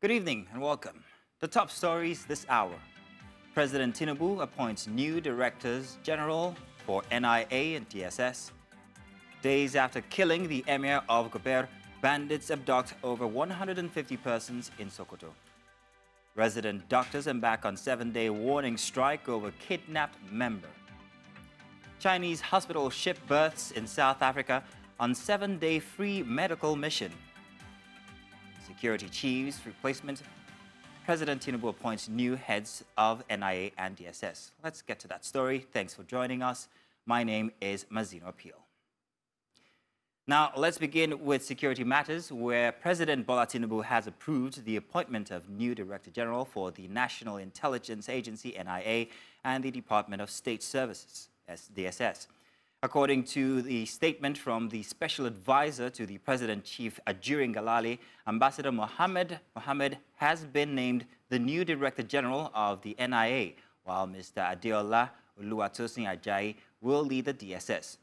Good evening and welcome. The top stories this hour. President Tinubu appoints new directors general for NIA and DSS. Days after killing the emir of Gober, bandits abduct over 150 persons in Sokoto. Resident doctors embark on 7-day warning strike over kidnapped member. Chinese hospital ship births in South Africa on 7-day free medical mission. Security chiefs replacement. President Tinubu appoints new heads of NIA and DSS. Let's get to that story. Thanks for joining us. My name is Mazino Appeal. Now, let's begin with security matters, where President Bola Tinubu has approved the appointment of new Director General for the National Intelligence Agency, NIA, and the Department of State Services, DSS. According to the statement from the Special Advisor to the President Chief Ajurin Galali, Ambassador Mohammed has been named the new Director General of the NIA, while Mr. Adeola Oluwatosin Ajayi will lead the DSS.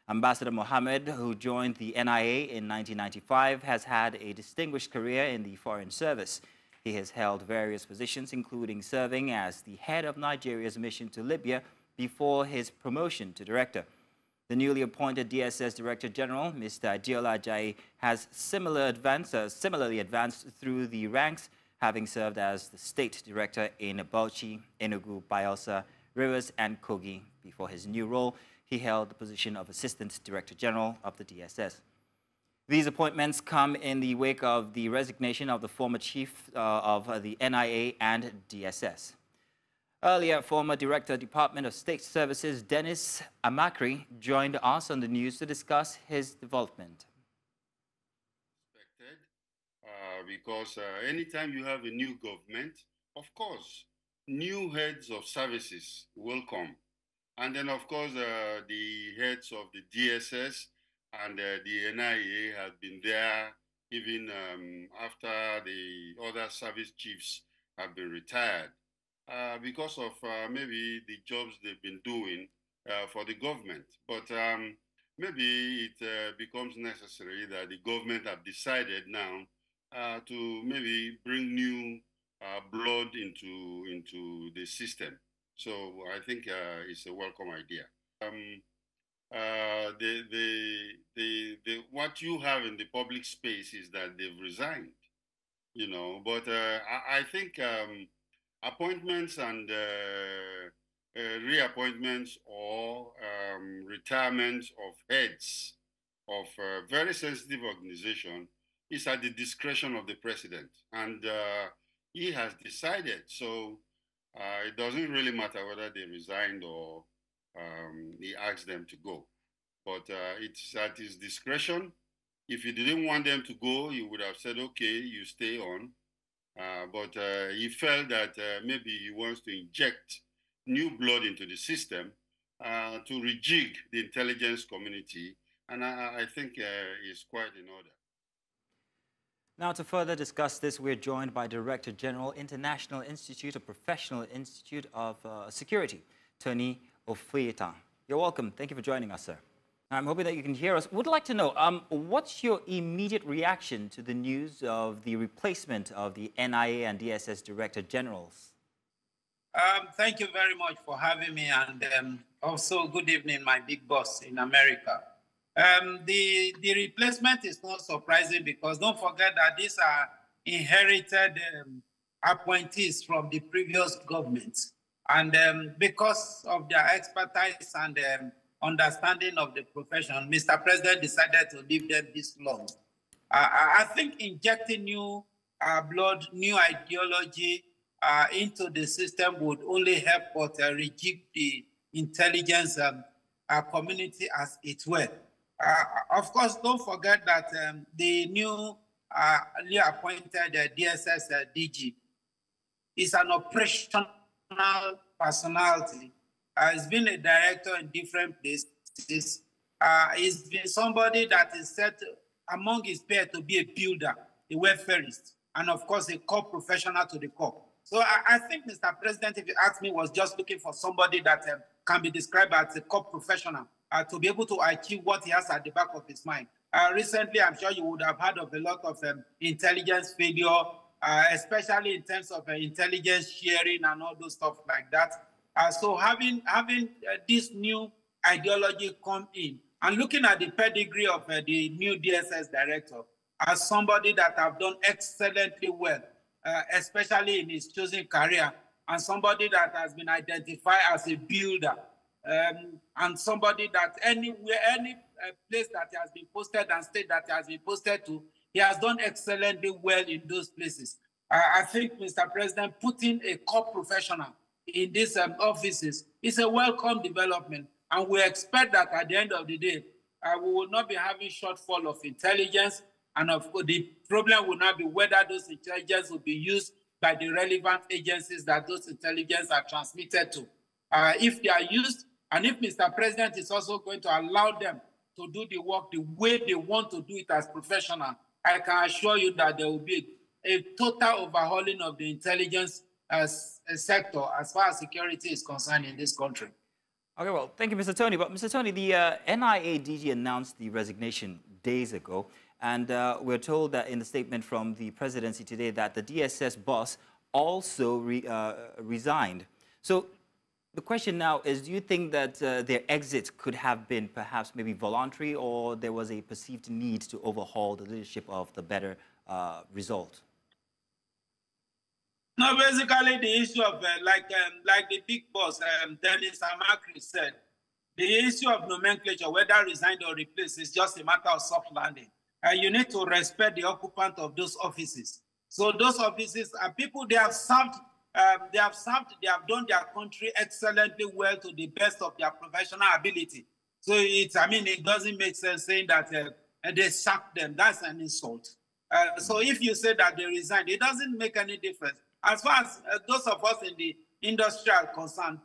Ambassador Mohammed, who joined the NIA in 1995, has had a distinguished career in the Foreign Service. He has held various positions, including serving as the head of Nigeria's mission to Libya before his promotion to director. The newly appointed DSS Director General, Mr. Adeola Ajayi, has similarly advanced through the ranks, having served as the State Director in Bauchi, Enugu, Bayelsa, Rivers, and Kogi. Before his new role, he held the position of Assistant Director General of the DSS. These appointments come in the wake of the resignation of the former chief of the NIA and DSS. Earlier, former Director, Department of State Services, Dennis Amakri, joined us on the news to discuss his development. Because anytime you have a new government, of course, new heads of services will come. And then, of course, the heads of the DSS and the NIA have been there even after the other service chiefs have been retired because of maybe the jobs they've been doing for the government. But maybe it becomes necessary that the government have decided now to maybe bring new blood into the system. So I think it's a welcome idea. What you have in the public space is that they've resigned, you know. But I think appointments and reappointments or retirements of heads of very sensitive organization is at the discretion of the president, and he has decided. So. It doesn't really matter whether they resigned or he asked them to go. But it's at his discretion. If he didn't want them to go, he would have said, okay, you stay on. But he felt that maybe he wants to inject new blood into the system to rejig the intelligence community. And I think it's quite in order. Now, to further discuss this, we're joined by Director General, International Institute of Professional Institute of Security, Tony Ofuyeta. You're welcome. Thank you for joining us, sir. I'm hoping that you can hear us. Would like to know, what's your immediate reaction to the news of the replacement of the NIA and DSS Director Generals? Thank you very much for having me, and also good evening, my big boss in America. The replacement is not surprising because don't forget that these are inherited appointees from the previous government. And because of their expertise and understanding of the profession, Mr. President decided to leave them this long. I think injecting new blood, new ideology into the system would only help but rejig the intelligence community as it were. Of course, don't forget that the newly appointed DSS DG is an operational personality. He's been a director in different places. He's been somebody that is set among his peers to be a builder, a welfarist, and of course, a core professional to the core. So I think Mr. President, if you ask me, was just looking for somebody that can be described as a core professional. To be able to achieve what he has at the back of his mind. Recently, I'm sure you would have heard of a lot of intelligence failure especially in terms of intelligence sharing and all those stuff like that. So having this new ideology come in and looking at the pedigree of the new DSS director as somebody that have done excellently well, especially in his chosen career, and somebody that has been identified as a builder, and somebody that any place that he has been posted and state that he has been posted to, he has done excellently well in those places. I think, Mr. President, putting a core professional in these offices is a welcome development. And we expect that at the end of the day, we will not be having shortfall of intelligence. And of course, the problem will not be whether those intelligence will be used by the relevant agencies that those intelligence are transmitted to. If they are used, and if Mr. President is also going to allow them to do the work the way they want to do it as professional, I can assure you that there will be a total overhauling of the intelligence sector as far as security is concerned in this country. Okay, well, thank you, Mr. Tony. But Mr. Tony, the NIA DG announced the resignation days ago, and we're told that in the statement from the presidency today that the DSS boss also resigned. So the question now is, do you think that their exit could have been perhaps maybe voluntary, or there was a perceived need to overhaul the leadership of the better result? No, basically the issue of, like the big boss, Dennis Amakri said, the issue of nomenclature, whether resigned or replaced, is just a matter of soft landing. You need to respect the occupant of those offices. So those offices are people, they have done their country excellently well to the best of their professional ability. So it doesn't make sense saying that they sacked them. That's an insult. So if you say that they resigned, it doesn't make any difference. As far as those of us in the industry are concerned,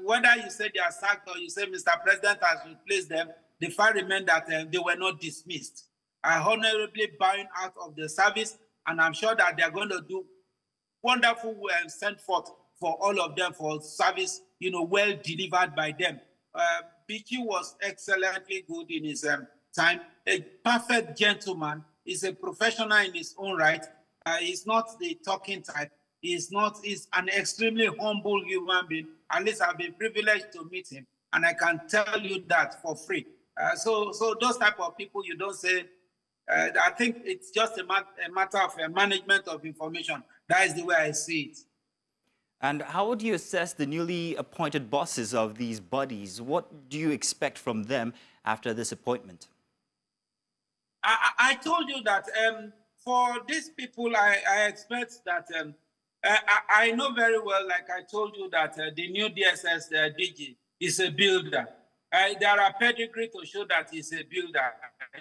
whether you say they are sacked or you say Mr. President has replaced them, the fact remains that they were not dismissed. Honorably bowing out of the service, and I'm sure that they're going to do wonderful sent forth for all of them for service, well delivered by them. BG was excellently good in his time, a perfect gentleman. He's a professional in his own right. He's not the talking type. He's an extremely humble human being. At least I've been privileged to meet him, and I can tell you that for free. So those type of people, you don't say. I think it's just a matter of management of information. That is the way I see it. And how would you assess the newly appointed bosses of these bodies? What do you expect from them after this appointment? I told you that for these people, I expect that I know very well, like I told you, that the new DSS DG is a builder. There are pedigree to show that he's a builder.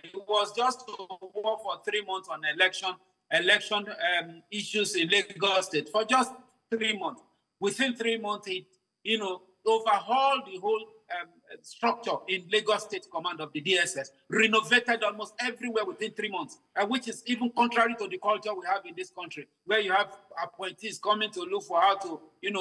It was just to work for 3 months on election issues in Lagos State for just 3 months. Within 3 months, he overhauled the whole structure in Lagos State Command of the DSS, renovated almost everywhere within 3 months, which is even contrary to the culture we have in this country, where you have appointees coming to look for how to,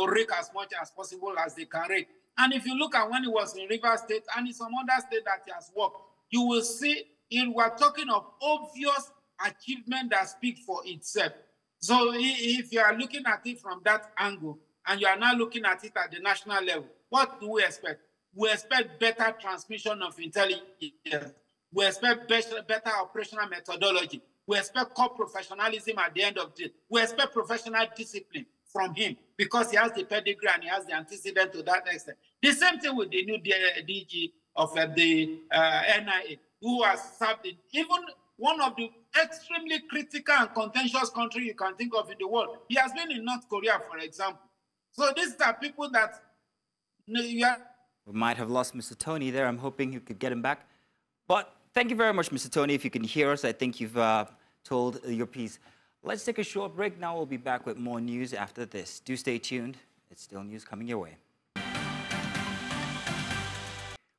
rake as much as possible as they can rake. And if you look at when he was in Rivers State and in some other state that he has worked, you will see we're talking of obvious achievement that speak for itself. So if you are looking at it from that angle, and you are now looking at it at the national level, what do we expect? We expect better transmission of intelligence. We expect better operational methodology. We expect core professionalism at the end of the day. We expect professional discipline from him because he has the pedigree and he has the antecedent to that extent. The same thing with the new DG of the NIA, who has served in even one of the extremely critical and contentious countries you can think of in the world. He has been in North Korea, for example. So these are people that we might have lost Mr. Tony there. I'm hoping you could get him back. But thank you very much, Mr. Tony. If you can hear us, I think you've told your piece. Let's take a short break. Now we'll be back with more news after this. Do stay tuned. It's still news coming your way.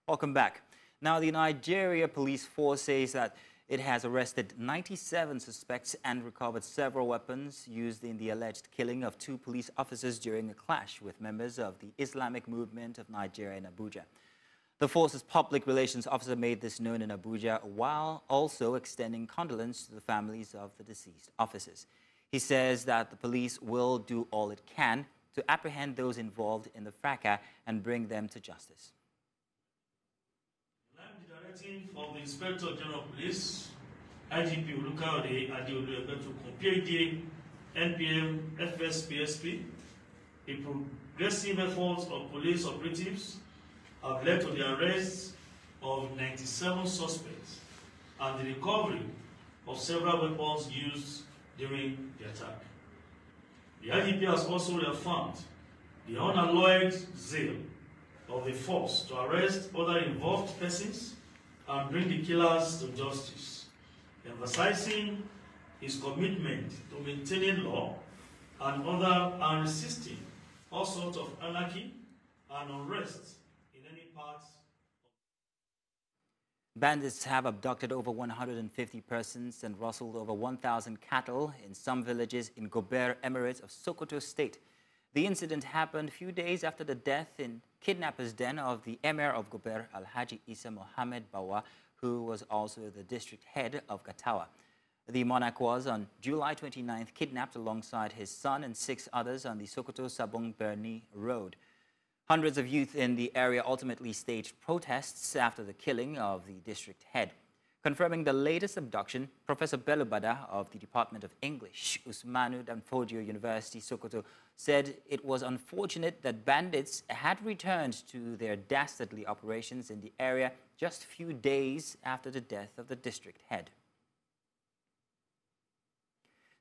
Welcome back. Now, the Nigeria police force says that it has arrested 97 suspects and recovered several weapons used in the alleged killing of 2 police officers during a clash with members of the Islamic Movement of Nigeria in Abuja. The force's public relations officer made this known in Abuja while also extending condolence to the families of the deceased officers. He says that the police will do all it can to apprehend those involved in the fracas and bring them to justice. I'm the directive of the Inspector General of Police, IGP Olukayode Adeolu to compare the NPM FSPSP. A progressive efforts of police operatives have led to the arrest of 97 suspects and the recovery of several weapons used during the attack. The IGP has also reaffirmed the unalloyed zeal of the force to arrest other involved persons and bring the killers to justice, emphasizing his commitment to maintaining law and resisting all sorts of anarchy and unrest in any part. Bandits have abducted over 150 persons and rustled over 1,000 cattle in some villages in Gober Emirate of Sokoto State. The incident happened a few days after the death in kidnappers' den of the Emir of Gober, Alhaji Isa Mohammed Bawa, who was also the district head of Gatawa. The monarch was, on July 29th, kidnapped alongside his son and 6 others on the Sokoto-Sabong-Berni road. Hundreds of youth in the area ultimately staged protests after the killing of the district head. Confirming the latest abduction, Professor Bello Bada of the Department of English, Usmanu Danfodio University, Sokoto, said it was unfortunate that bandits had returned to their dastardly operations in the area just a few days after the death of the district head.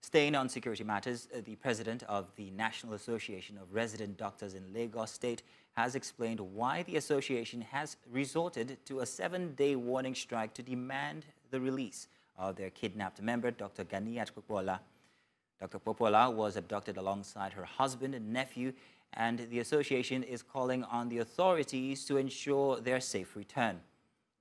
Staying on security matters, the president of the National Association of Resident Doctors in Lagos State has explained why the association has resorted to a 7-day warning strike to demand the release of their kidnapped member, Dr. Ganiat Popola. Dr. Popola was abducted alongside her husband and nephew, and the association is calling on the authorities to ensure their safe return.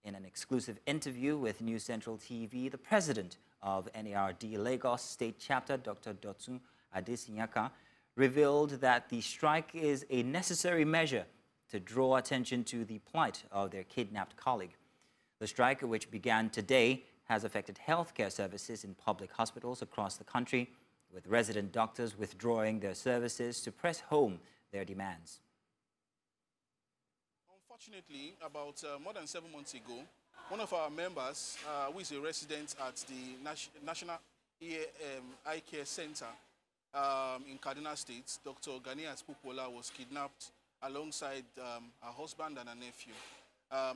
In an exclusive interview with News Central TV, the president of NARD Lagos State Chapter, Dr. Dotun Adesinyaka, revealed that the strike is a necessary measure to draw attention to the plight of their kidnapped colleague. The strike, which began today, has affected healthcare services in public hospitals across the country, with resident doctors withdrawing their services to press home their demands. Unfortunately, about more than 7 months ago, one of our members, who is a resident at the National Eye Care Center in Kaduna State, Dr. Ganiat Popola, was kidnapped alongside her husband and her nephew.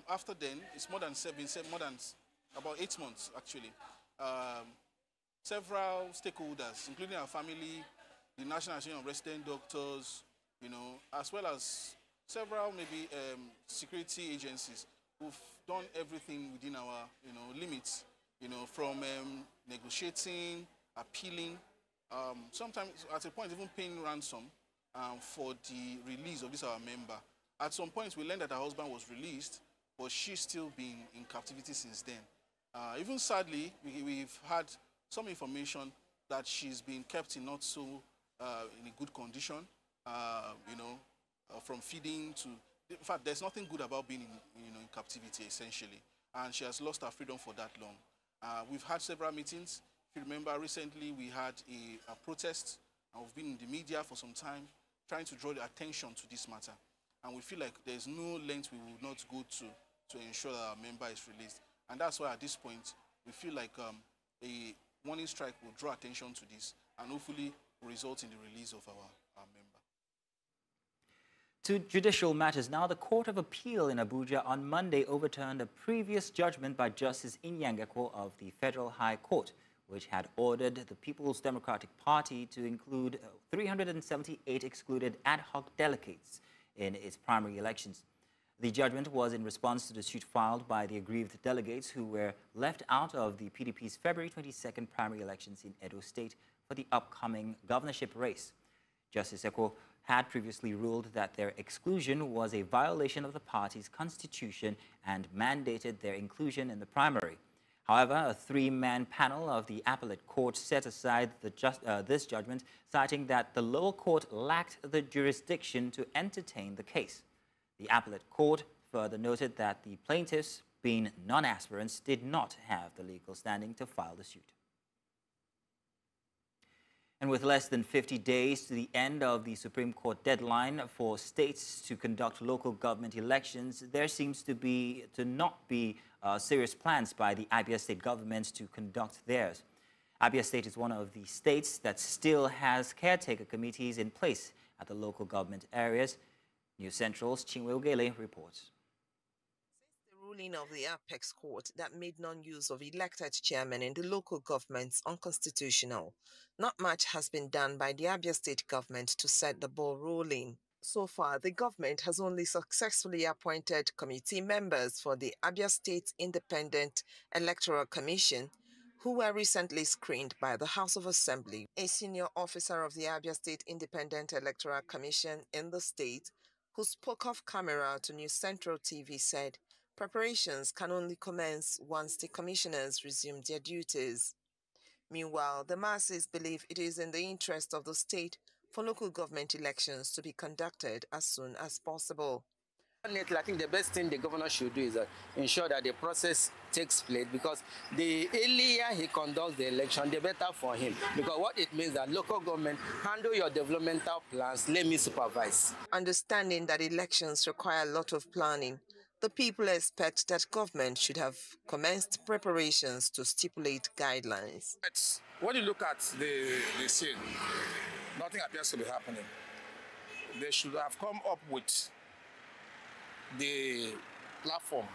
After then, it's about 8 months actually. Several stakeholders, including our family, the National Association of Resident Doctors, as well as several security agencies, who've done everything within our limits, from negotiating, appealing, sometimes at a point even paying ransom for the release of this our member. At some point we learned that her husband was released, but she's still been in captivity since then. Even sadly, we've had some information that she's been kept in not so in a good condition, from feeding to, in fact, there's nothing good about being in captivity, essentially. And she has lost her freedom for that long. We've had several meetings. If you remember, recently we had a protest, and we've been in the media for some time trying to draw the attention to this matter. And we feel like there's no length we will not go to ensure that our member is released. And that's why at this point, we feel like a warning strike will draw attention to this and hopefully result in the release of our member. To judicial matters now, the Court of Appeal in Abuja on Monday overturned a previous judgment by Justice Inyang Ekwo of the Federal High Court, which had ordered the People's Democratic Party to include 378 excluded ad hoc delegates in its primary elections. The judgment was in response to the suit filed by the aggrieved delegates who were left out of the PDP's February 22nd primary elections in Edo State for the upcoming governorship race. Justice Ekwo had previously ruled that their exclusion was a violation of the party's constitution and mandated their inclusion in the primary. However, a 3-man panel of the appellate court set aside this judgment, citing that the lower court lacked the jurisdiction to entertain the case. The appellate court further noted that the plaintiffs, being non-aspirants, did not have the legal standing to file the suit. And with less than 50 days to the end of the Supreme Court deadline for states to conduct local government elections, there seems to not be serious plans by the Abia State government to conduct theirs. Abia State is one of the states that still has caretaker committees in place at the local government areas. News Central's Chinwe Ogele reports. Ruling of the Apex Court that made non-use of elected chairmen in the local governments unconstitutional. Not much has been done by the Abia State government to set the ball rolling. So far, the government has only successfully appointed committee members for the Abia State Independent Electoral Commission, who were recently screened by the House of Assembly. A senior officer of the Abia State Independent Electoral Commission in the state, who spoke off camera to News Central TV, said preparations can only commence once the commissioners resume their duties. Meanwhile, the masses believe it is in the interest of the state for local government elections to be conducted as soon as possible. I think the best thing the governor should do is ensure that the process takes place, because the earlier he conducts the election, the better for him. Because what it means that local government handle your developmental plans, let me supervise. Understanding that elections require a lot of planning, the people expect that government should have commenced preparations to stipulate guidelines. When you look at the scene, nothing appears to be happening. They should have come up with the platform,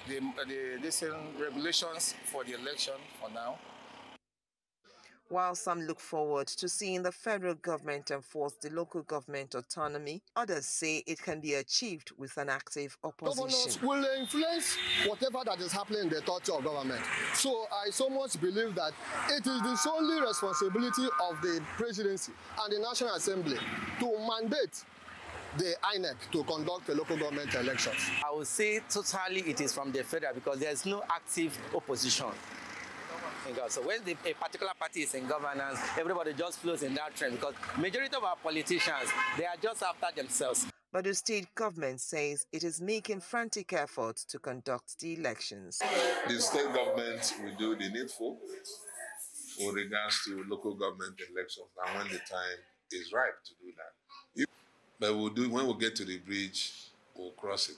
the regulations for the election for now. While some look forward to seeing the federal government enforce the local government autonomy, others say it can be achieved with an active opposition. Governors will influence whatever that is happening in the authority of government. So I so much believe that it is the solely responsibility of the presidency and the National Assembly to mandate the INEC to conduct the local government elections. I would say totally it is from the federal, because there is no active opposition. So when a particular party is in governance, everybody just flows in that trend, because majority of our politicians, they are just after themselves. But the state government says it is making frantic efforts to conduct the elections. The state government will do the needful with regards to local government elections, and when the time is ripe to do that. But we'll do, when we get to the bridge, we'll cross it.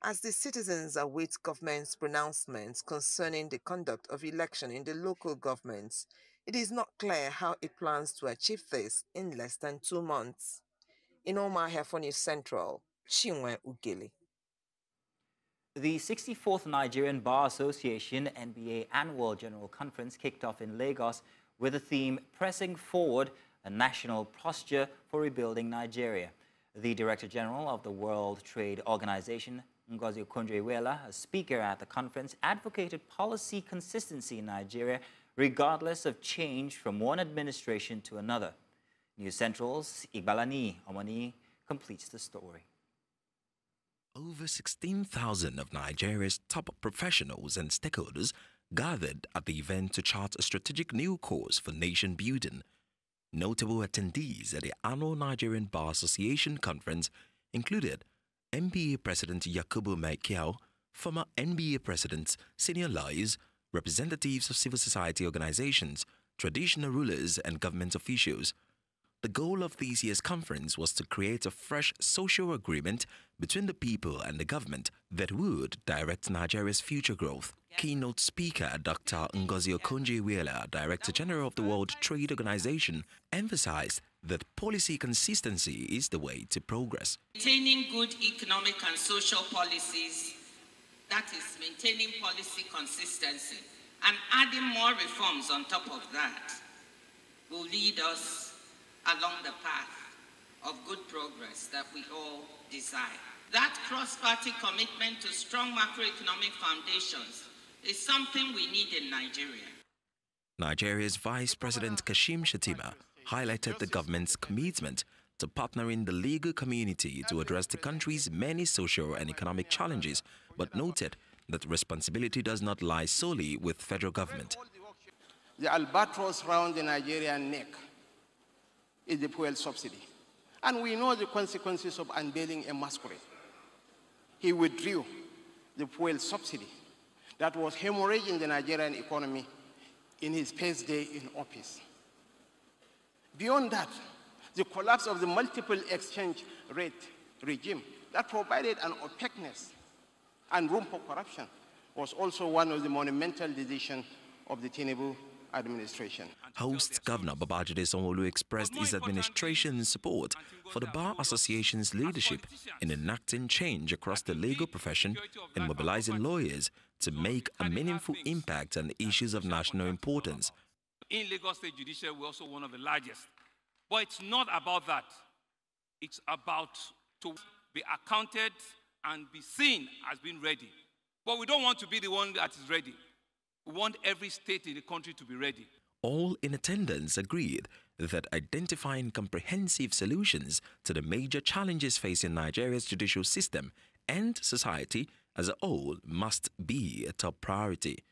As the citizens await government's pronouncements concerning the conduct of election in the local governments, it is not clear how it plans to achieve this in less than 2 months. In Omaha for News Central, Chinwe Ogele. The 64th Nigerian Bar Association NBA Annual General Conference kicked off in Lagos with the theme Pressing Forward, a National Posture for Rebuilding Nigeria. The Director General of the World Trade Organization, Ngozi Okonjo-Iweala, a speaker at the conference, advocated policy consistency in Nigeria regardless of change from one administration to another. News Central's Igbalani Omani completes the story. Over 16,000 of Nigeria's top professionals and stakeholders gathered at the event to chart a strategic new course for nation building. Notable attendees at the annual Nigerian Bar Association conference included NBA President Yakubu Maikiao, former NBA presidents, senior lawyers, representatives of civil society organizations, traditional rulers, and government officials. The goal of this year's conference was to create a fresh social agreement between the people and the government that would direct Nigeria's future growth. Keynote speaker Dr. Ngozi Okonjo-Iweala, Director General of the World Trade Organization, emphasized that policy consistency is the way to progress. Maintaining good economic and social policies, that is, maintaining policy consistency, and adding more reforms on top of that will lead us along the path of good progress that we all desire. That cross-party commitment to strong macroeconomic foundations is something we need in Nigeria. Nigeria's Vice President Kashim Shettima highlighted the government's commitment to partnering the legal community to address the country's many social and economic challenges, but noted that responsibility does not lie solely with federal government. The albatross around the Nigerian neck is the fuel subsidy. And we know the consequences of unveiling a masquerade. He withdrew the fuel subsidy that was hemorrhaging the Nigerian economy in his first day in office. Beyond that, the collapse of the multiple exchange rate regime that provided an opaqueness and room for corruption was also one of the monumental decisions of the Tinubu administration. Host Governor Babajide Sanwo-Olu expressed his administration's support for the Bar Association's leadership in enacting change across the legal profession and mobilizing lawyers to make a meaningful impact on issues of national importance. In Lagos State Judicial, we're also one of the largest. But it's not about that. It's about to be accounted and be seen as being ready. But we don't want to be the one that is ready. We want every state in the country to be ready. All in attendance agreed that identifying comprehensive solutions to the major challenges facing Nigeria's judicial system and society as a whole must be a top priority.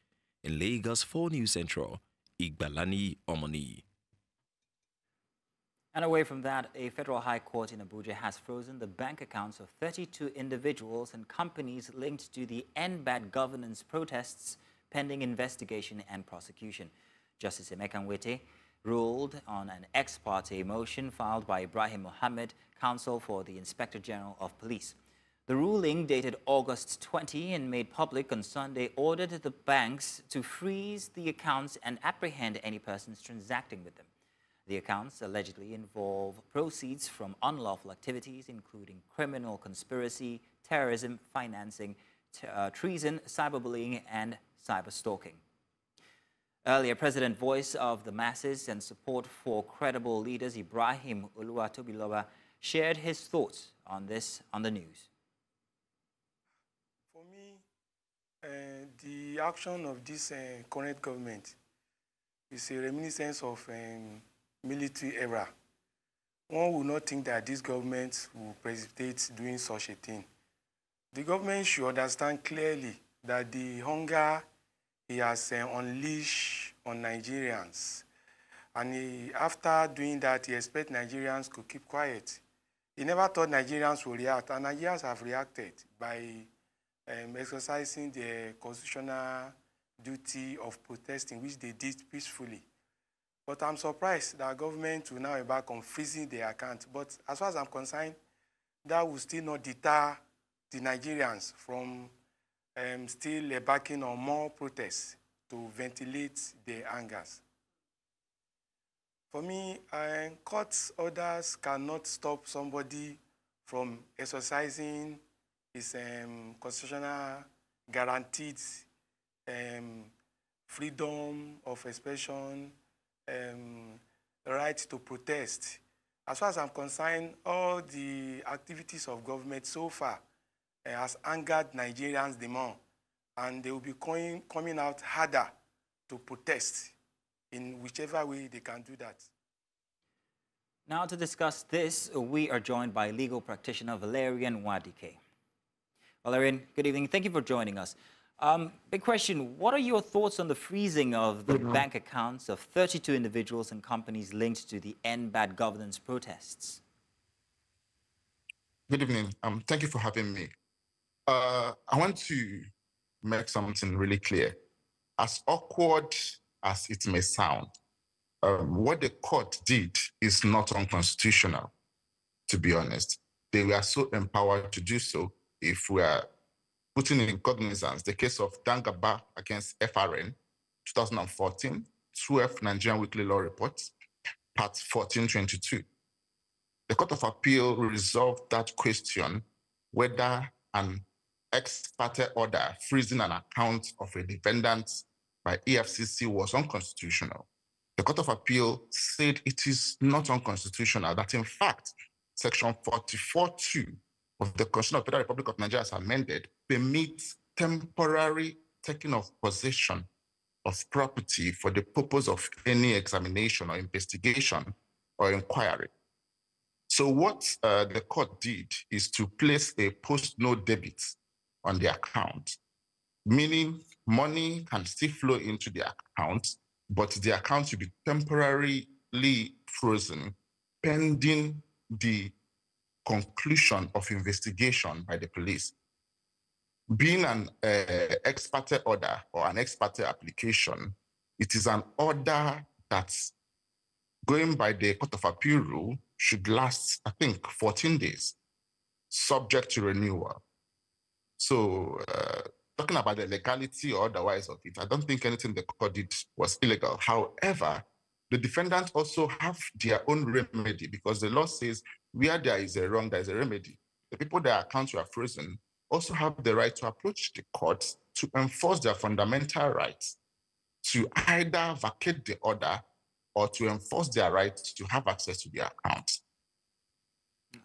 In Lagos 4 News Central, Igbalani Omoni. And away from that, a federal high court in Abuja has frozen the bank accounts of 32 individuals and companies linked to the End Bad Governance protests pending investigation and prosecution. Justice Inyang Ekwo ruled on an ex parte motion filed by Ibrahim Mohammed, counsel for the Inspector General of Police. The ruling, dated August 20 and made public on Sunday, ordered the banks to freeze the accounts and apprehend any persons transacting with them. The accounts allegedly involve proceeds from unlawful activities, including criminal conspiracy, terrorism, financing, treason, cyberbullying, and cyberstalking. Earlier, President Voice of the Masses and Support for Credible Leaders Ibrahim Oluwatobiloba shared his thoughts on this on the news. For me, the action of this current government is a reminiscence of military era. One would not think that this government will precipitate doing such a thing. The government should understand clearly that the hunger he has unleashed on Nigerians, and after doing that, he expects Nigerians to keep quiet. He never thought Nigerians would react, and Nigerians have reacted by exercising their constitutional duty of protesting, which they did peacefully. But I'm surprised that government will now embark on freezing their account. But as far as I'm concerned, that will still not deter the Nigerians from still embarking on more protests to ventilate their angers. For me, court orders cannot stop somebody from exercising his constitutional guaranteed freedom of expression, right to protest. As far as I'm concerned, all the activities of government so far has angered Nigerians the more, and they will be coming out harder to protest in whichever way they can do that. Now to discuss this, we are joined by legal practitioner Valerian Wadike. Valerian, good evening. Thank you for joining us. Big question, what are your thoughts on the freezing of the bank accounts of 32 individuals and companies linked to the End Bad Governance protests? Good evening. Thank you for having me. I want to make something really clear. As awkward as it may sound, what the court did is not unconstitutional, to be honest. They were so empowered to do so. If we are putting in cognizance the case of Dangaba against FRN, 2014, 12 Nigerian Weekly Law Reports, Part 1422. The Court of Appeal resolved that question whether an ex parte order freezing an account of a defendant by EFCC was unconstitutional. The Court of Appeal said it is not unconstitutional, that in fact, Section 44(2) of the Constitution of the Federal Republic of Nigeria as amended permits temporary taking of possession of property for the purpose of any examination or investigation or inquiry. So what the court did is to place a post-no debit on the account, meaning money can still flow into the account, but the account will be temporarily frozen pending the conclusion of investigation by the police. Being an ex parte order or an ex parte application, it is an order that going by the Court of Appeal rule, should last, I think, 14 days, subject to renewal. So talking about the legality or otherwise of it, I don't think anything the court did was illegal. However, the defendants also have their own remedy, because the law says where there is a wrong, there is a remedy. The people their accounts were frozen also have the right to approach the court to enforce their fundamental rights, to either vacate the order or to enforce their right to have access to their accounts.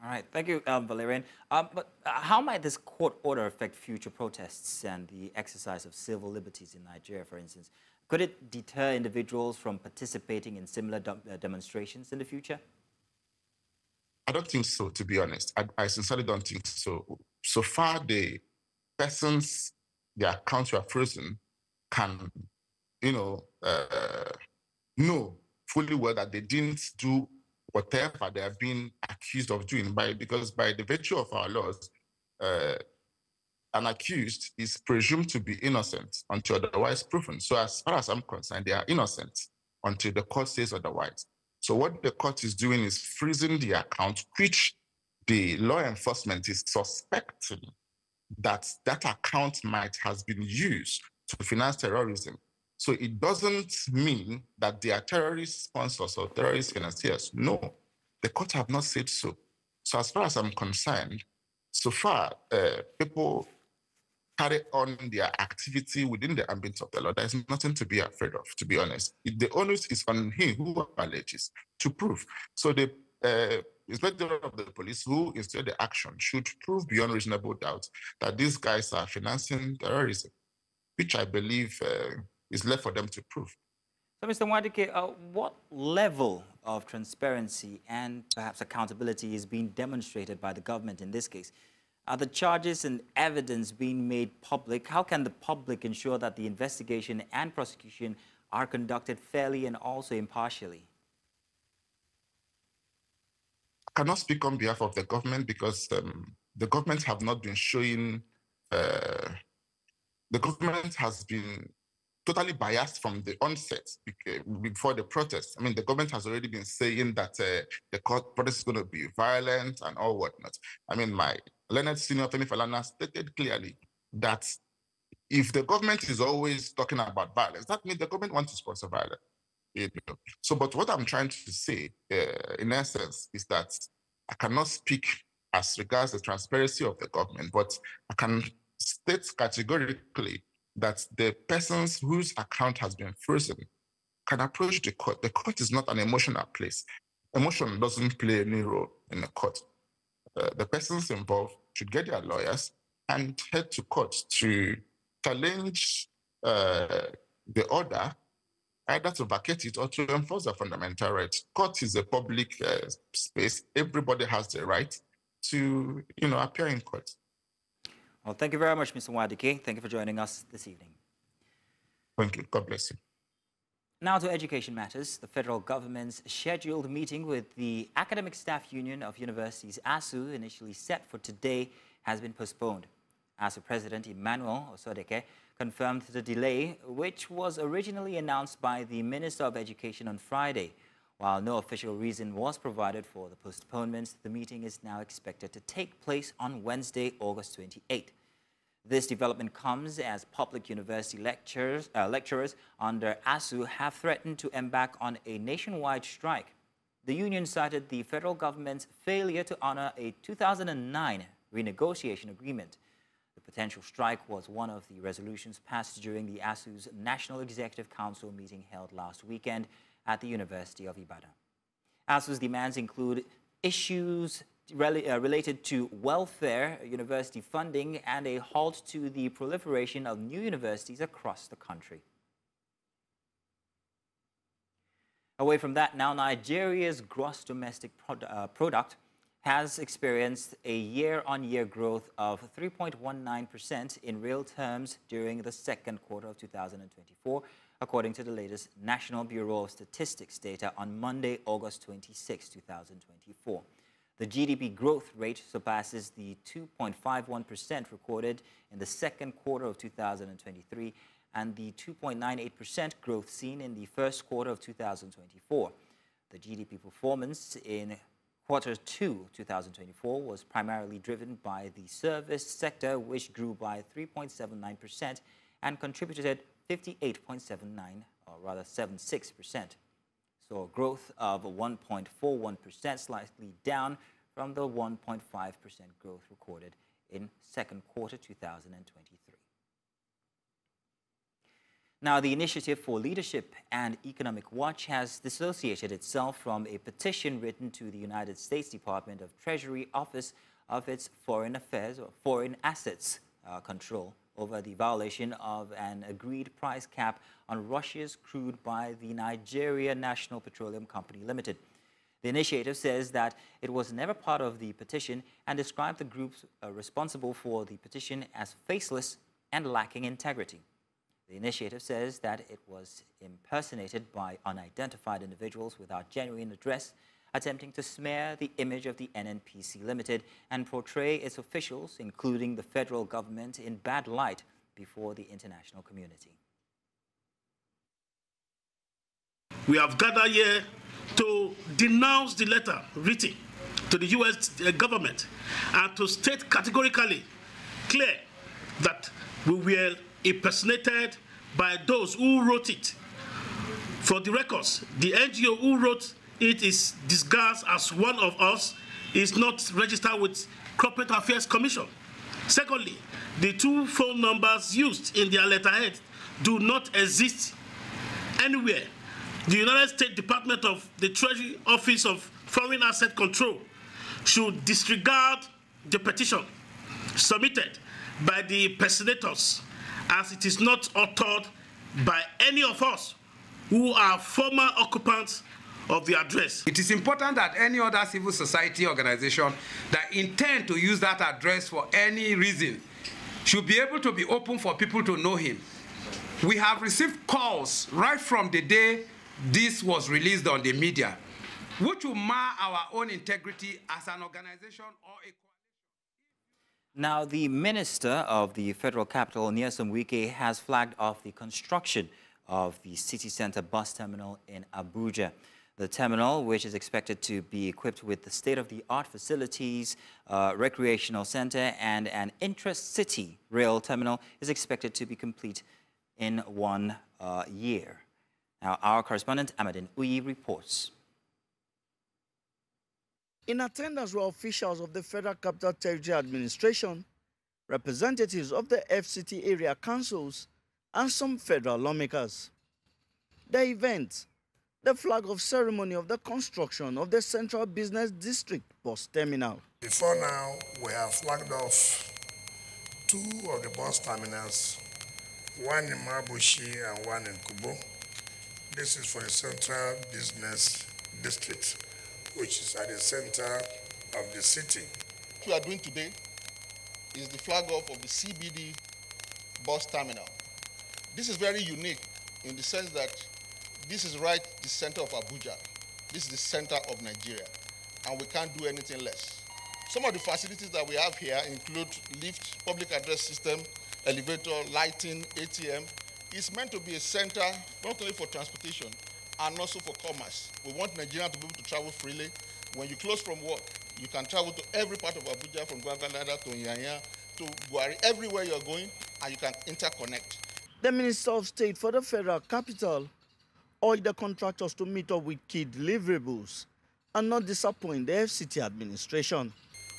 All right, thank you, Valerian. But how might this court order affect future protests and the exercise of civil liberties in Nigeria, for instance? Could it deter individuals from participating in similar demonstrations in the future? I don't think so, to be honest. I sincerely don't think so. So far, the persons, their accounts were frozen, can, know fully well that they didn't do whatever they have been accused of doing, because by the virtue of our laws, an accused is presumed to be innocent until otherwise proven. So as far as I'm concerned, they are innocent until the court says otherwise. So what the court is doing is freezing the account, which the law enforcement is suspecting that that account might have been used to finance terrorism. So it doesn't mean that they are terrorist sponsors or terrorist financiers. No, the court have not said so. So as far as I'm concerned, so far, people carry on their activity within the ambit of the law. There's nothing to be afraid of, to be honest. The onus is on him who alleges to prove. So the inspector of the police who instead the action should prove beyond reasonable doubt that these guys are financing terrorism, which I believe is left for them to prove. So, Mr. Nwadike, what level of transparency and perhaps accountability is being demonstrated by the government in this case? Are the charges and evidence being made public? How can the public ensure that the investigation and prosecution are conducted fairly and also impartially? I cannot speak on behalf of the government because the government have not been showing, the government has been totally biased from the onset before the protest. I mean, the government has already been saying that the court protest is going to be violent and all whatnot. I mean, my learned senior Femi Falana stated clearly that if the government is always talking about violence, that means the government wants to sponsor violence. So, but what I'm trying to say, in essence, is that I cannot speak as regards the transparency of the government, but I can state categorically that the persons whose account has been frozen can approach the court. The court is not an emotional place. Emotion doesn't play any role in the court. The persons involved should get their lawyers and head to court to challenge the order, either to vacate it or to enforce their fundamental rights. Court is a public space. Everybody has the right to, appear in court. Well, thank you very much, Mr. Nwadike. Thank you for joining us this evening. Thank you. God bless you. Now to education matters. The federal government's scheduled meeting with the Academic Staff Union of Universities, ASUU, initially set for today, has been postponed. ASUU President Emmanuel Osodeke confirmed the delay, which was originally announced by the Minister of Education on Friday. While no official reason was provided for the postponement, the meeting is now expected to take place on Wednesday, August 28th. This development comes as public university lecturers under ASUU have threatened to embark on a nationwide strike. The union cited the federal government's failure to honor a 2009 renegotiation agreement. The potential strike was one of the resolutions passed during the ASUU's National Executive Council meeting held last weekend at the University of Ibadan. ASUU's demands include issues related to welfare, university funding, and a halt to the proliferation of new universities across the country. Away from that, now Nigeria's gross domestic product has experienced a year-on-year growth of 3.19% in real terms during the second quarter of 2024, according to the latest National Bureau of Statistics data on Monday, August 26, 2024. The GDP growth rate surpasses the 2.51% recorded in the second quarter of 2023 and the 2.98% growth seen in the first quarter of 2024. The GDP performance in Quarter 2, 2024 was primarily driven by the service sector, which grew by 3.79% and contributed 76%. So a growth of 1.41%, slightly down from the 1.5% growth recorded in second quarter 2023. Now, the Initiative for Leadership and Economic Watch has dissociated itself from a petition written to the United States Department of Treasury Office of its Foreign Affairs or Foreign Assets control over the violation of an agreed price cap on Russia's crude by the Nigeria National Petroleum Company Limited. The initiative says that it was never part of the petition and described the groups responsible for the petition as faceless and lacking integrity. The initiative says that it was impersonated by unidentified individuals without genuine address, attempting to smear the image of the NNPC Limited and portray its officials, including the federal government, in bad light before the international community. We have gathered here to denounce the letter written to the U.S. government and to state categorically clear that we were impersonated by those who wrote it. For the records, the NGO who wrote it is disguised as one of us, is not registered with Corporate Affairs Commission. Secondly, the two phone numbers used in their letterhead do not exist anywhere. The United States Department of the Treasury Office of Foreign Asset Control should disregard the petition submitted by the personators, as it is not authored by any of us who are former occupants of the address. It is important that any other civil society organization that intend to use that address for any reason should be able to be open for people to know him. We have received calls right from the day this was released on the media, which will mar our own integrity as an organization or a Now, the Minister of the Federal Capital, Nyesom Wike, has flagged off the construction of the city center bus terminal in Abuja. The terminal, which is expected to be equipped with the state-of-the-art facilities, recreational center, and an intra-city rail terminal, is expected to be complete in 1 year. Now, our correspondent, Amadin Uyi, reports. In attendance were officials of the Federal Capital Territory Administration, representatives of the FCT area councils, and some federal lawmakers. The event, the flag-off ceremony of the construction of the Central Business District Bus Terminal. Before now, we have flagged off 2 of the bus terminals, one in Mabushi and one in Kubo. This is for the Central Business District, which is at the center of the city. What we are doing today is the flag off of the CBD bus terminal. This is very unique in the sense that this is right the center of Abuja. This is the center of Nigeria, and we can't do anything less. Some of the facilities that we have here include lift, public address system, elevator, lighting, ATM. It's meant to be a center not only for transportation and also for commerce. We want Nigerians to be able to travel freely. When you close from work, you can travel to every part of Abuja, from Gwagalada to Nyanya to Buhari, everywhere you're going, and you can interconnect. The Minister of State for the Federal Capital urged the contractors to meet up with key deliverables and not disappoint the FCT administration.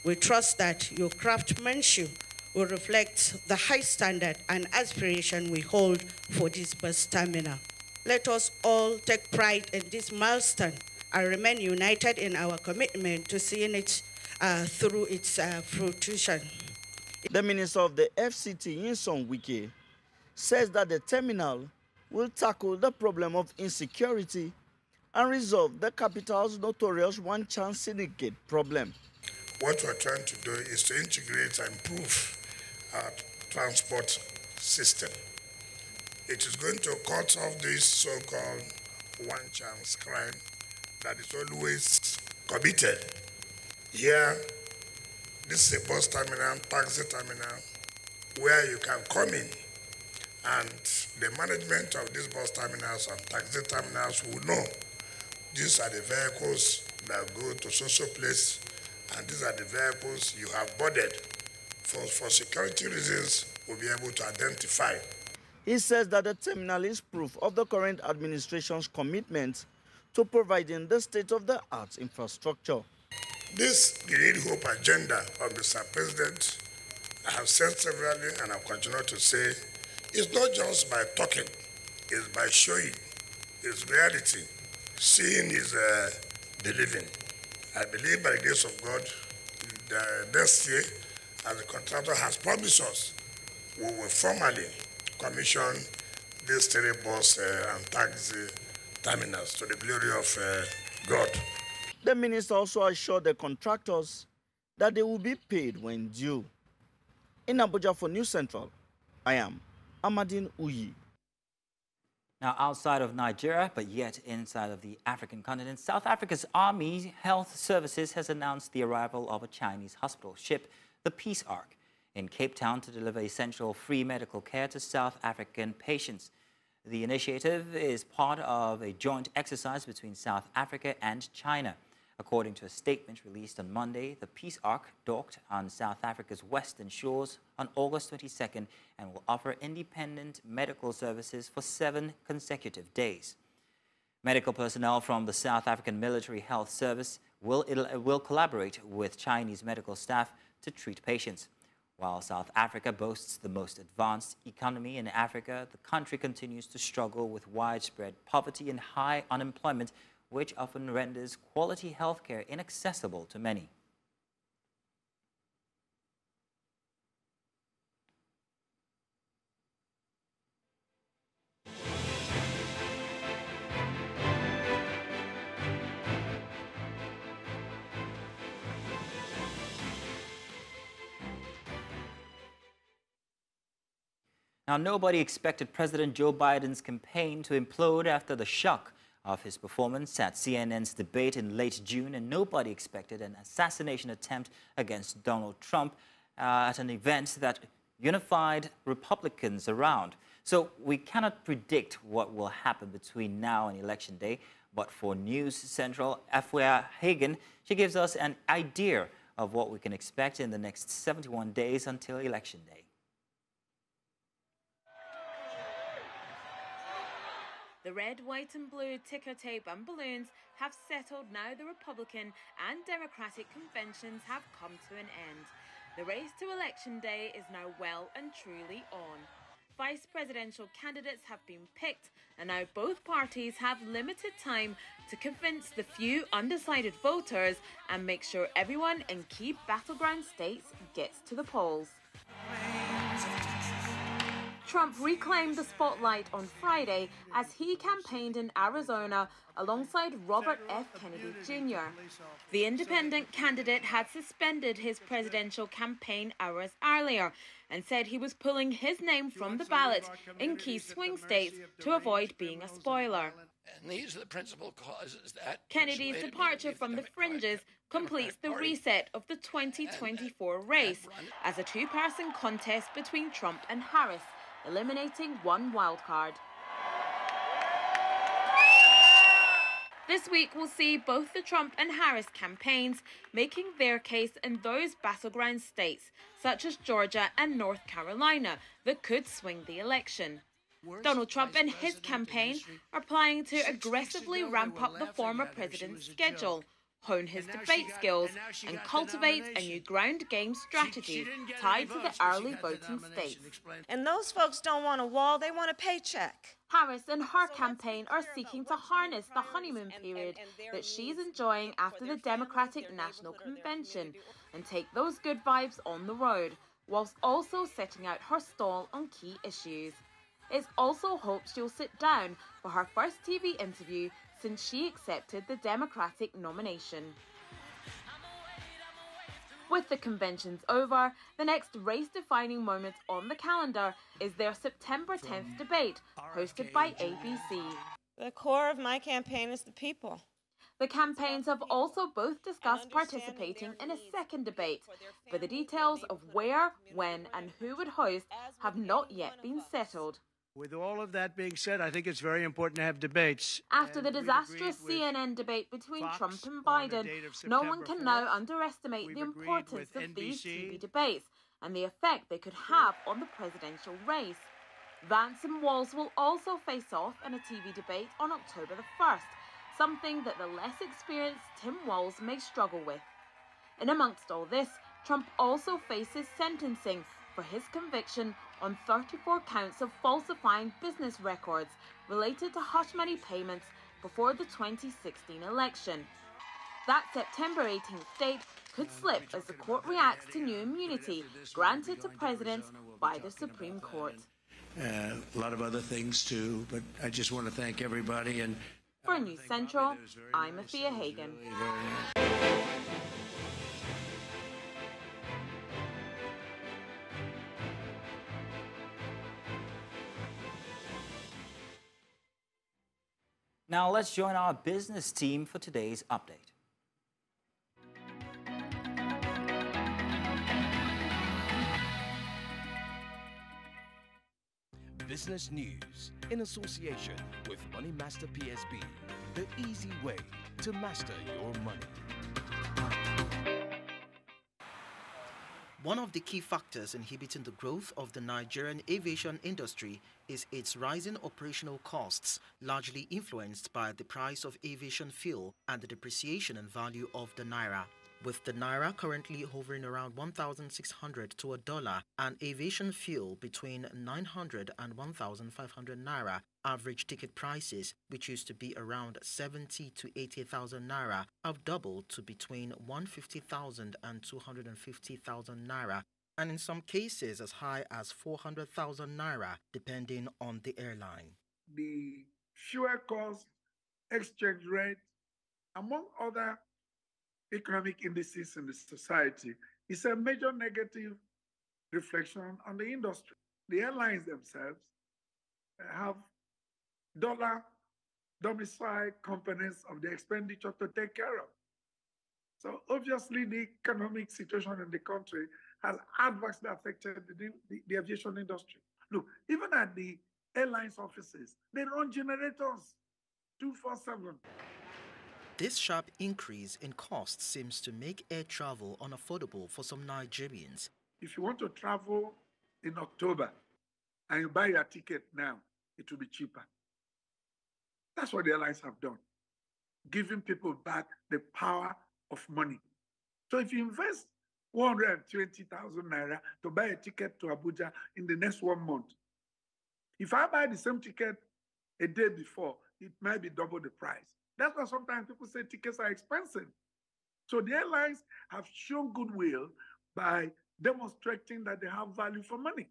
We trust that your craftsmanship will reflect the high standard and aspiration we hold for this bus terminal. Let us all take pride in this milestone and remain united in our commitment to seeing it through its fruition. The Minister of the FCT, Nyesom Wike, says that the terminal will tackle the problem of insecurity and resolve the capital's notorious one-chance syndicate problem. What we're trying to do is to integrate and improve our transport system. It is going to cut off this so-called one-chance crime that is always committed. Here, this is a bus terminal, taxi terminal, where you can come in, and the management of these bus terminals and taxi terminals will know these are the vehicles that go to social place, and these are the vehicles you have boarded. For security reasons, we'll be able to identify. He says that the terminal is proof of the current administration's commitment to providing the state-of-the-art infrastructure. This Green Hope agenda of Mr. President, I have said severally and I continue to say, it's not just by talking, it's by showing, it's reality. Seeing is believing. I believe by the grace of God, the next year, as the contractor has promised us, we will formally commission these 3 bus and taxi terminals to the glory of God. The minister also assured the contractors that they will be paid when due. In Abuja for News Central, I am Amadine Uyi. Now, outside of Nigeria, but yet inside of the African continent, South Africa's Army Health Services has announced the arrival of a Chinese hospital ship, the Peace Ark, in Cape Town to deliver essential free medical care to South African patients. The initiative is part of a joint exercise between South Africa and China. According to a statement released on Monday, the Peace Ark docked on South Africa's western shores on August 22nd and will offer independent medical services for 7 consecutive days. Medical personnel from the South African Military Health Service will collaborate with Chinese medical staff to treat patients. While South Africa boasts the most advanced economy in Africa, the country continues to struggle with widespread poverty and high unemployment, which often renders quality healthcare inaccessible to many. Now, nobody expected President Joe Biden's campaign to implode after the shock of his performance at CNN's debate in late June, and nobody expected an assassination attempt against Donald Trump at an event that unified Republicans around. So we cannot predict what will happen between now and Election Day, but for News Central, Afua Hagen, she gives us an idea of what we can expect in the next 71 days until Election Day. The red, white and blue ticker tape and balloons have settled now. The Republican and Democratic conventions have come to an end. The race to Election Day is now well and truly on. Vice presidential candidates have been picked, and now both parties have limited time to convince the few undecided voters and make sure everyone in key battleground states gets to the polls. Trump reclaimed the spotlight on Friday as he campaigned in Arizona alongside Robert F. Kennedy Jr. The independent candidate had suspended his presidential campaign hours earlier and said he was pulling his name from the ballot in key swing states to avoid being a spoiler. And these are the principal causes that Kennedy's departure from the fringes completes the reset of the 2024 race as a two-person contest between Trump and Harris, eliminating one wildcard. This week will see both the Trump and Harris campaigns making their case in those battleground states, such as Georgia and North Carolina, that could swing the election. Donald Trump and his campaign are planning to aggressively ramp up the former president's schedule, hone his debate skills, and cultivate a new ground game strategy tied to the early voting states. And those folks don't want a wall, they want a paycheck. Harris and her campaign are seeking to harness the honeymoon period that she's enjoying after the Democratic National Convention and take those good vibes on the road, whilst also setting out her stall on key issues. It's also hoped she'll sit down for her first TV interview since she accepted the Democratic nomination. With the conventions over, the next race-defining moment on the calendar is their September 10th debate, hosted by ABC. The core of my campaign is the people. The campaigns have also both discussed participating in a second debate, but the details of where, when, and who would host have not yet been settled. With all of that being said, I think it's very important to have debates. After the disastrous CNN debate between Trump and Biden, no one can now underestimate the importance of these TV debates and the effect they could have on the presidential race. Vance and Walz will also face off in a TV debate on October the 1st, something that the less experienced Tim Walz may struggle with. In amongst all this, Trump also faces sentencing for his conviction on 34 counts of falsifying business records related to hush money payments before the 2016 election. That September 18th date could slip as the court reacts to new immunity granted to presidents by the Supreme Court. A lot of other things too, but I just want to thank everybody. And for News Central, I'm Afia Hagen. Now let's join our business team for today's update. Business news in association with Money Master PSB, the easy way to master your money. One of the key factors inhibiting the growth of the Nigerian aviation industry is its rising operational costs, largely influenced by the price of aviation fuel and the depreciation in value of the naira. With the naira currently hovering around 1,600 to a dollar and aviation fuel between 900 and 1,500 naira, average ticket prices, which used to be around 70 to 80,000 naira, have doubled to between 150,000 and 250,000 naira, and in some cases as high as 400,000 naira, depending on the airline. The fuel cost, exchange rate, among other economic indices in the society, is a major negative reflection on the industry. The airlines themselves have dollar domicile components of the expenditure to take care of. So obviously the economic situation in the country has adversely affected the aviation industry. Look, even at the airlines offices, they run generators 24/7. This sharp increase in costs seems to make air travel unaffordable for some Nigerians. If you want to travel in October and you buy your ticket now, it will be cheaper. That's what the airlines have done, giving people back the power of money. So if you invest 120,000 naira to buy a ticket to Abuja in the next 1 month, if I buy the same ticket a day before, it might be double the price. That's why sometimes people say tickets are expensive. So the airlines have shown goodwill by demonstrating that they have value for money.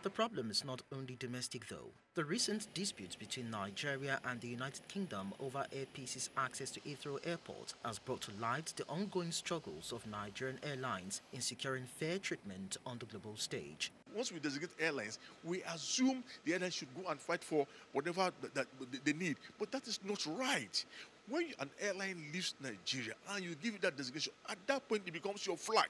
The problem is not only domestic though. The recent disputes between Nigeria and the United Kingdom over Air Peace's access to Heathrow Airport has brought to light the ongoing struggles of Nigerian airlines in securing fair treatment on the global stage. Once we designate airlines, we assume the airlines should go and fight for whatever that they need. But that is not right. When an airline leaves Nigeria and you give it that designation, at that point it becomes your flag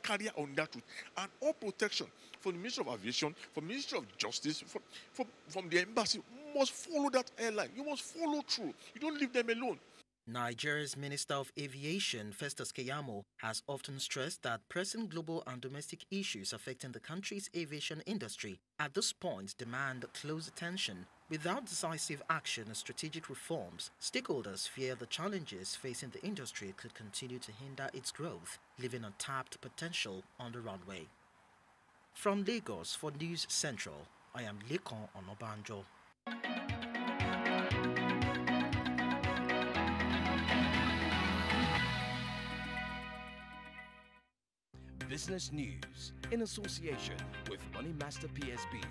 carrier on that route. And all protection from the Ministry of Aviation, from the Ministry of Justice, from the embassy must follow that airline. You must follow through. You don't leave them alone. Nigeria's Minister of Aviation, Festus Keyamo, has often stressed that pressing global and domestic issues affecting the country's aviation industry at this point demand close attention. Without decisive action and strategic reforms, stakeholders fear the challenges facing the industry could continue to hinder its growth, leaving untapped potential on the runway. From Lagos for News Central, I am Lekon Onobanjo. Business news in association with Money Master PSB,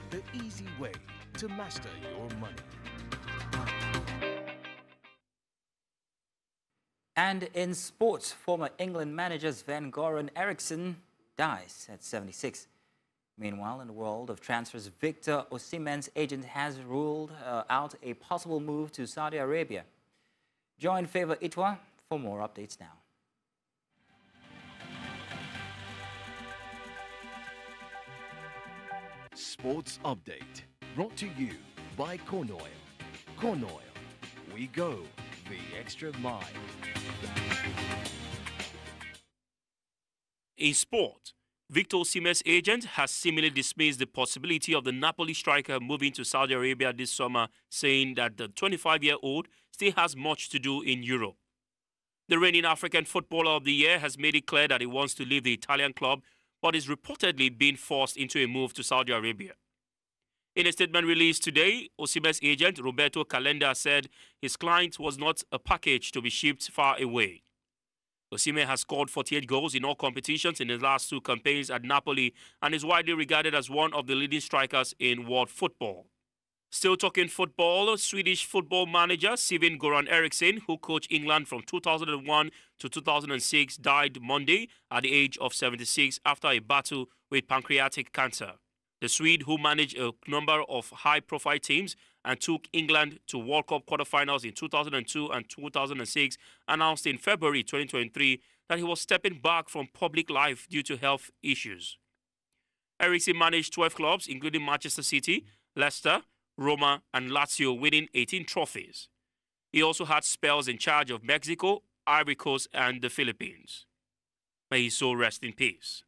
the easy way to master your money. And in sports, former England manager Sven-Göran Eriksson dies at 76. Meanwhile, in the world of transfers, Victor Osimhen's agent has ruled out a possible move to Saudi Arabia. Join Favor Itwa for more updates now. Sports Update, brought to you by Corn Oil. Corn Oil, we go the extra mile. In sport, Victor Osimhen's agent has seemingly dismissed the possibility of the Napoli striker moving to Saudi Arabia this summer, saying that the 25-year-old still has much to do in Europe. The reigning African Footballer of the Year has made it clear that he wants to leave the Italian club, but is reportedly being forced into a move to Saudi Arabia. In a statement released today, Osimhen's agent, Roberto Calenda, said his client was not a package to be shipped far away. Osimhen has scored 48 goals in all competitions in his last 2 campaigns at Napoli and is widely regarded as one of the leading strikers in world football. Still talking football, Swedish football manager Steven Goran Eriksson, who coached England from 2001 to 2006, died Monday at the age of 76 after a battle with pancreatic cancer. The Swede, who managed a number of high-profile teams and took England to World Cup quarterfinals in 2002 and 2006, announced in February 2023 that he was stepping back from public life due to health issues. Eriksson managed 12 clubs, including Manchester City, Leicester, Roma, and Lazio, winning 18 trophies. He also had spells in charge of Mexico, Ivory Coast, and the Philippines. May his soul rest in peace.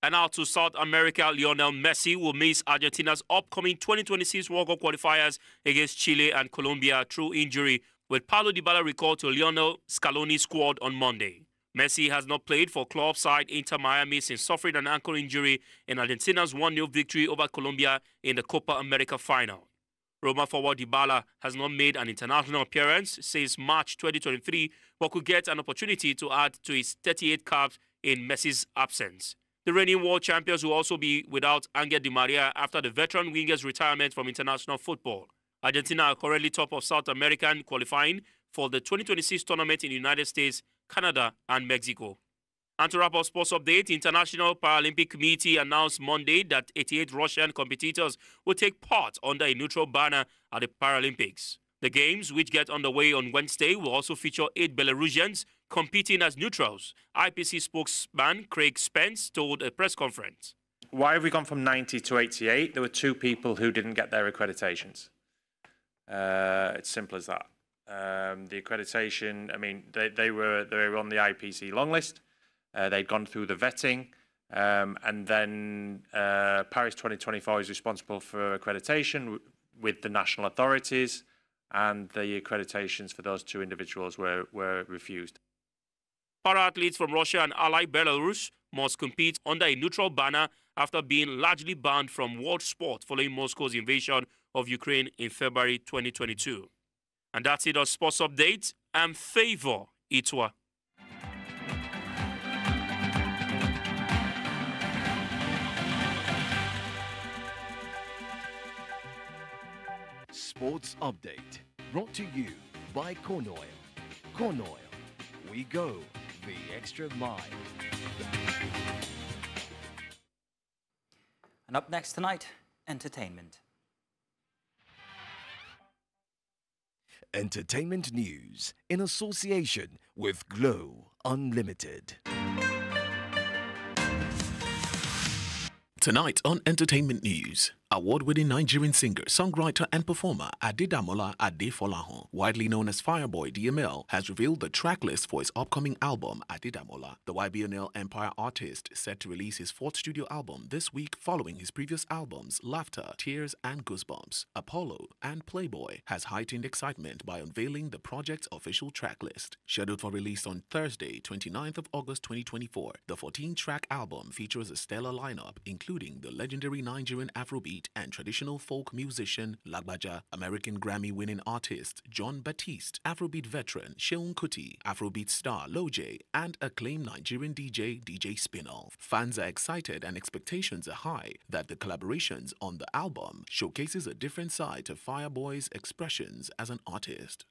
And now to South America, Lionel Messi will miss Argentina's upcoming 2026 World Cup qualifiers against Chile and Colombia through injury, with Paulo Dybala recalled to Lionel Scaloni's squad on Monday. Messi has not played for club side Inter Miami since suffering an ankle injury in Argentina's 1-0 victory over Colombia in the Copa America final. Roma forward Dybala has not made an international appearance since March 2023, but could get an opportunity to add to his 38 caps in Messi's absence. The reigning world champions will also be without Angel Di Maria after the veteran winger's retirement from international football. Argentina are currently top of South American qualifying for the 2026 tournament in the United States, Canada, and Mexico. And to wrap up Sports Update, the International Paralympic Committee announced Monday that 88 Russian competitors will take part under a neutral banner at the Paralympics. The games, which get underway on Wednesday, will also feature 8 Belarusians competing as neutrals, IPC spokesman Craig Spence told a press conference. Why have we gone from 90 to 88? There were 2 people who didn't get their accreditations. It's simple as that. The accreditation, I mean, they were on the IPC long list. They'd gone through the vetting, and then Paris 2024 is responsible for accreditation with the national authorities, and the accreditations for those 2 individuals were refused. Para-athletes from Russia and allied Belarus must compete under a neutral banner after being largely banned from world sport following Moscow's invasion of Ukraine in February 2022. And that's it on Sports Update. I'm Favor Itwa. Sports Update, brought to you by Corn Oil. Corn Oil, we go the extra mile. And up next tonight, entertainment. Entertainment news in association with Glow Unlimited. Tonight on Entertainment News, award-winning Nigerian singer, songwriter and performer Adedamola Adefolahun, widely known as Fireboy DML, has revealed the track list for his upcoming album, Adedamola. The YBNL Empire artist is set to release his 4th studio album this week following his previous albums, Laughter, Tears and Goosebumps. Apollo and Playboy has heightened excitement by unveiling the project's official track list. Scheduled for release on Thursday, 29th of August 2024, the 14-track album features a stellar lineup, including the legendary Nigerian Afrobeat and traditional folk musician Lagbaja, American Grammy-winning artist John Batiste, Afrobeat veteran Seun Kuti, Afrobeat star Lojay, and acclaimed Nigerian DJ Spinall. Fans are excited and expectations are high that the collaborations on the album showcases a different side to Fireboy's expressions as an artist.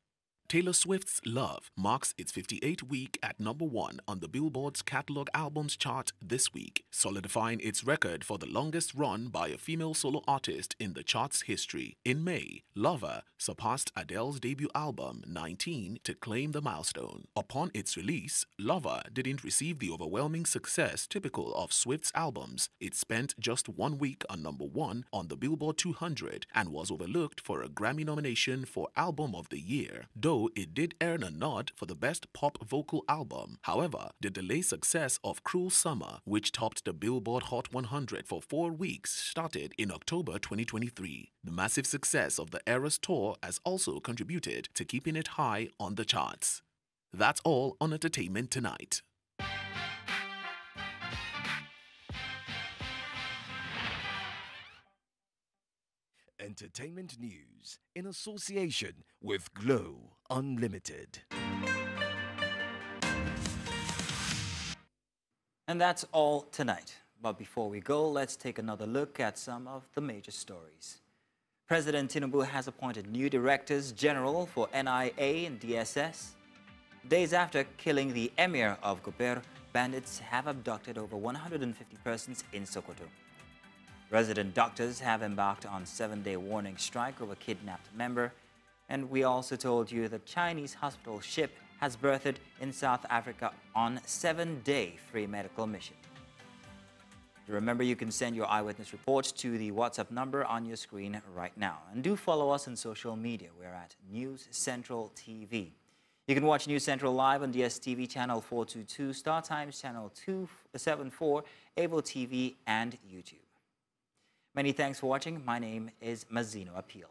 Taylor Swift's Love marks its 58th week at #1 on the Billboard's catalog albums chart this week, solidifying its record for the longest run by a female solo artist in the chart's history. In May, Lover surpassed Adele's debut album, 19, to claim the milestone. Upon its release, Lover didn't receive the overwhelming success typical of Swift's albums. It spent just 1 week on #1 on the Billboard 200 and was overlooked for a Grammy nomination for Album of the Year, though it did earn a nod for the Best Pop Vocal Album. However, the delayed success of Cruel Summer, which topped the Billboard Hot 100 for 4 weeks, started in October 2023. The massive success of the Eras Tour has also contributed to keeping it high on the charts. That's all on Entertainment Tonight. Entertainment news in association with Glow Unlimited. And that's all tonight. But before we go, let's take another look at some of the major stories. President Tinubu has appointed new directors general for NIA and DSS. Days after killing the emir of Gobir, bandits have abducted over 150 persons in Sokoto. Resident doctors have embarked on 7-day warning strike over kidnapped member. And we also told you the Chinese hospital ship has berthed in South Africa on 7-day free medical mission. Remember, you can send your eyewitness reports to the WhatsApp number on your screen right now. And do follow us on social media. We're at News Central TV. You can watch News Central live on DSTV channel 422, Star Times channel 274, Avo TV, and YouTube. Many thanks for watching. My name is Mazino Appeal.